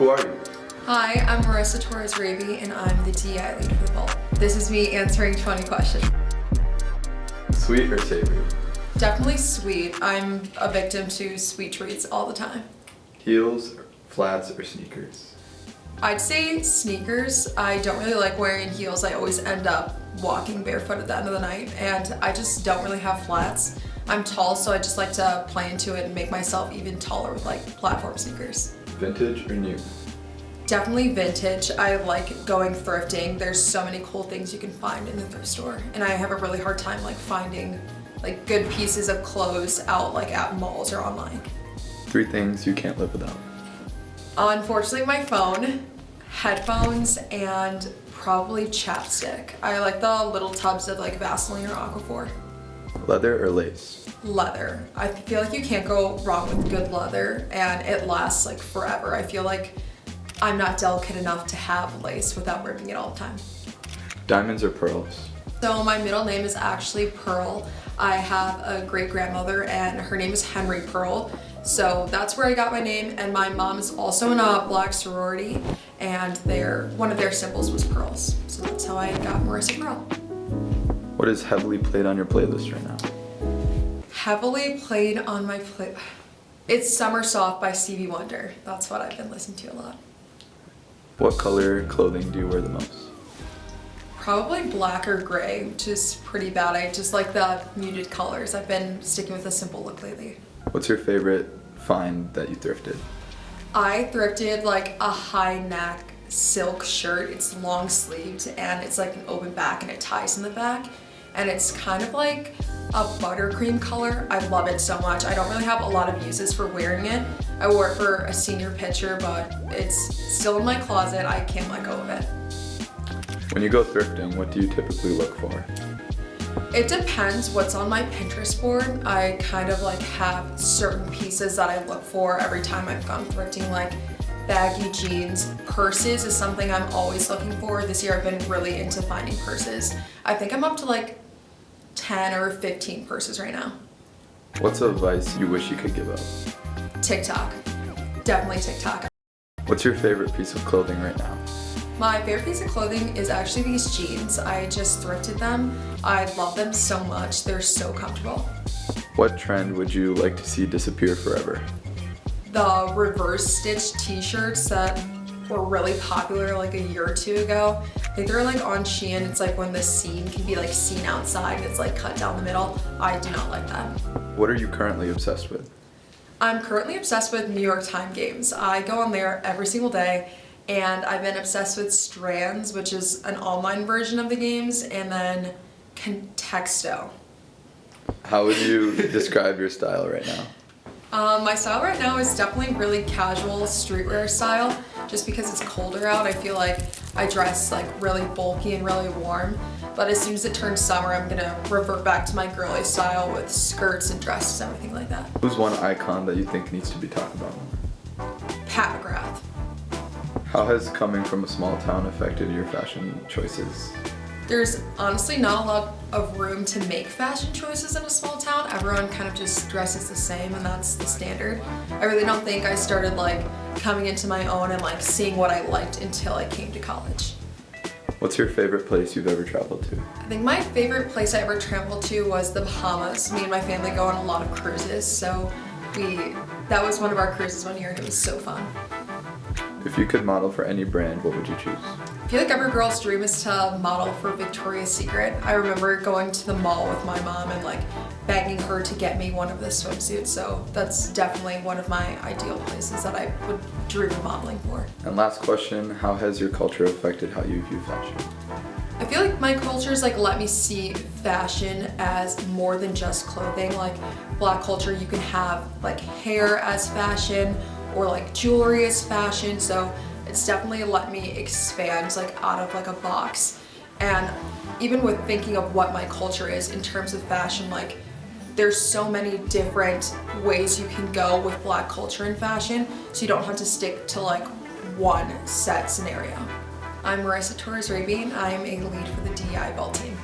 Who are you? Hi, I'm Marissa Torres-Raby and I'm the DEI lead for the Vault. This is me answering 20 questions. Sweet or savory? Definitely sweet. I'm a victim to sweet treats all the time. Heels, flats, or sneakers? I'd say sneakers. I don't really like wearing heels. I always end up walking barefoot at the end of the night, and I just don't really have flats. I'm tall, so I just like to play into it and make myself even taller with like platform sneakers. Vintage or new? Definitely vintage. I like going thrifting. There's so many cool things you can find in the thrift store, and I have a really hard time like finding like good pieces of clothes out like at malls or online. 3 things you can't live without. Unfortunately, my phone, headphones, and probably chapstick. I like the little tubs of like Vaseline or Aquaphor. Leather or lace? Leather. I feel like you can't go wrong with good leather, and it lasts like forever. I feel like I'm not delicate enough to have lace without ripping it all the time. Diamonds or pearls? So my middle name is actually Pearl. I have a great grandmother and her name is Henry Pearl. So that's where I got my name, and my mom is also in a black sorority, and one of their symbols was pearls. So that's how I got Marissa Pearl. What is heavily played on your playlist right now? Heavily played on my it's Summer Soft by Stevie Wonder. That's what I've been listening to a lot. What color clothing do you wear the most? Probably black or gray, which is pretty bad. I just like the muted colors. I've been sticking with a simple look lately. What's your favorite find that you thrifted? I thrifted like a high neck silk shirt. It's long sleeved and it's like an open back and it ties in the back. And it's kind of like a buttercream color. I love it so much. I don't really have a lot of uses for wearing it. I wore it for a senior picture, but it's still in my closet. I can't let go of it. When you go thrifting, what do you typically look for? It depends what's on my Pinterest board. I kind of like have certain pieces that I look for every time I've gone thrifting, like baggy jeans. Purses is something I'm always looking for. This year I've been really into finding purses. I think I'm up to like 10 or 15 purses right now. What's advice you wish you could give up? TikTok. Definitely TikTok. What's your favorite piece of clothing right now? My favorite piece of clothing is actually these jeans. I just thrifted them. I love them so much. They're so comfortable. What trend would you like to see disappear forever? The reverse stitch t-shirts that were really popular like a year or two ago. I think they're like on Shein. It's like when the seam can be like seen outside and it's like cut down the middle. I do not like that. What are you currently obsessed with? I'm currently obsessed with New York Time games. I go on there every single day, and I've been obsessed with Strands, which is an online version of the games, and then Contexto. How would you describe your style right now? My style right now is definitely really casual streetwear style. Just because it's colder out, I feel like I dress like really bulky and really warm. But as soon as it turns summer, I'm gonna revert back to my girly style with skirts and dresses, everything like that. Who's one icon that you think needs to be talked about more? Pat McGrath. How has coming from a small town affected your fashion choices? There's honestly not a lot of room to make fashion choices in a small town. Everyone kind of just dresses the same, and that's the standard. I really don't think I started like coming into my own and like seeing what I liked until I came to college. What's your favorite place you've ever traveled to? I think my favorite place I ever traveled to was the Bahamas. Me and my family go on a lot of cruises, so that was one of our cruises one year, and it was so fun. If you could model for any brand, what would you choose? I feel like every girl's dream is to model for Victoria's Secret. I remember going to the mall with my mom and like begging her to get me one of the swimsuits, so that's definitely one of my ideal places that I would dream of modeling for. And last question, how has your culture affected how you view fashion? I feel like my culture's like let me see fashion as more than just clothing. Like Black culture, you can have like hair as fashion or like jewelry as fashion, so it's definitely let me expand like out of like a box. And even with thinking of what my culture is in terms of fashion, like there's so many different ways you can go with Black culture and fashion, so you don't have to stick to like one set scenario. I'm Marissa Torres-Raby, and I'm a lead for the DEI Vault team.